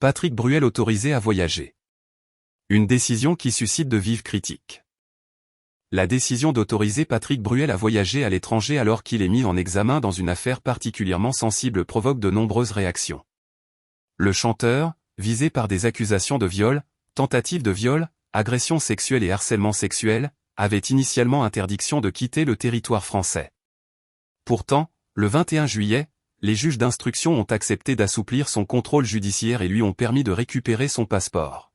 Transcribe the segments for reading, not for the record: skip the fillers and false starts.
Patrick Bruel autorisé à voyager. Une décision qui suscite de vives critiques. La décision d'autoriser Patrick Bruel à voyager à l'étranger alors qu'il est mis en examen dans une affaire particulièrement sensible provoque de nombreuses réactions. Le chanteur, visé par des accusations de viol, tentative de viol, agression sexuelle et harcèlement sexuel, avait initialement interdiction de quitter le territoire français. Pourtant, le 21 juillet, les juges d'instruction ont accepté d'assouplir son contrôle judiciaire et lui ont permis de récupérer son passeport.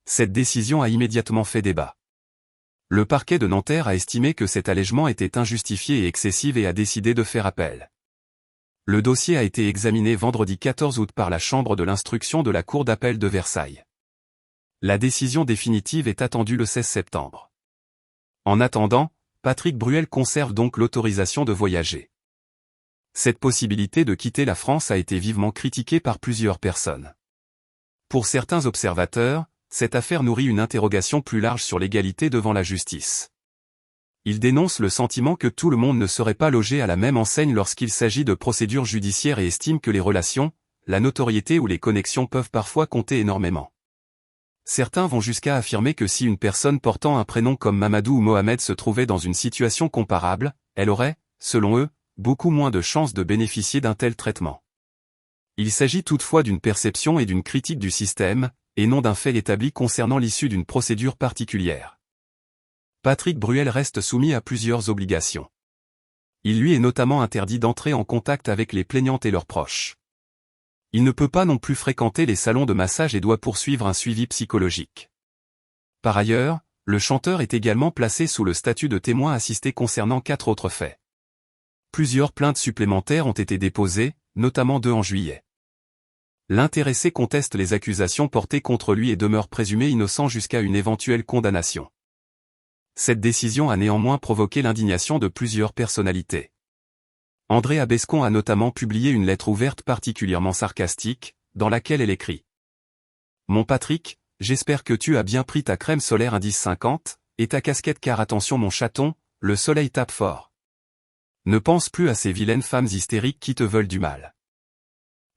Cette décision a immédiatement fait débat. Le parquet de Nanterre a estimé que cet allègement était injustifié et excessif et a décidé de faire appel. Le dossier a été examiné vendredi 14 août par la Chambre de l'instruction de la Cour d'appel de Versailles. La décision définitive est attendue le 16 septembre. En attendant, Patrick Bruel conserve donc l'autorisation de voyager. Cette possibilité de quitter la France a été vivement critiquée par plusieurs personnes. Pour certains observateurs, cette affaire nourrit une interrogation plus large sur l'égalité devant la justice. Ils dénoncent le sentiment que tout le monde ne serait pas logé à la même enseigne lorsqu'il s'agit de procédures judiciaires et estiment que les relations, la notoriété ou les connexions peuvent parfois compter énormément. Certains vont jusqu'à affirmer que si une personne portant un prénom comme Mamadou ou Mohamed se trouvait dans une situation comparable, elle aurait, selon eux, beaucoup moins de chances de bénéficier d'un tel traitement. Il s'agit toutefois d'une perception et d'une critique du système, et non d'un fait établi concernant l'issue d'une procédure particulière. Patrick Bruel reste soumis à plusieurs obligations. Il lui est notamment interdit d'entrer en contact avec les plaignantes et leurs proches. Il ne peut pas non plus fréquenter les salons de massage et doit poursuivre un suivi psychologique. Par ailleurs, le chanteur est également placé sous le statut de témoin assisté concernant 4 autres faits. Plusieurs plaintes supplémentaires ont été déposées, notamment 2 en juillet. L'intéressé conteste les accusations portées contre lui et demeure présumé innocent jusqu'à une éventuelle condamnation. Cette décision a néanmoins provoqué l'indignation de plusieurs personnalités. André Abescon a notamment publié une lettre ouverte particulièrement sarcastique, dans laquelle elle écrit « Mon Patrick, j'espère que tu as bien pris ta crème solaire indice 50, et ta casquette car attention mon chaton, le soleil tape fort. Ne pense plus à ces vilaines femmes hystériques qui te veulent du mal. »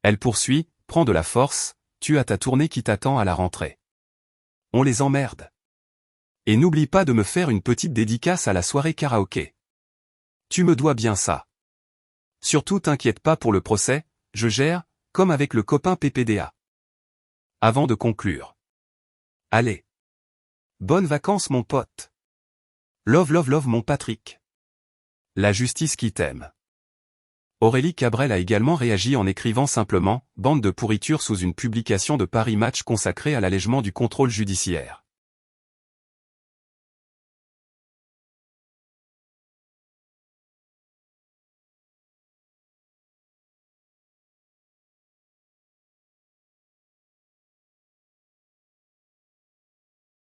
Elle poursuit « Prends de la force, tu as ta tournée qui t'attend à la rentrée. On les emmerde. Et n'oublie pas de me faire une petite dédicace à la soirée karaoké. Tu me dois bien ça. Surtout t'inquiète pas pour le procès, je gère, comme avec le copain PPDA. » Avant de conclure. Allez. Bonnes vacances mon pote. Love love love mon Patrick. La justice qui t'aime. Aurélie Cabrel a également réagi en écrivant simplement « Bande de pourriture » sous une publication de Paris Match consacrée à l'allègement du contrôle judiciaire.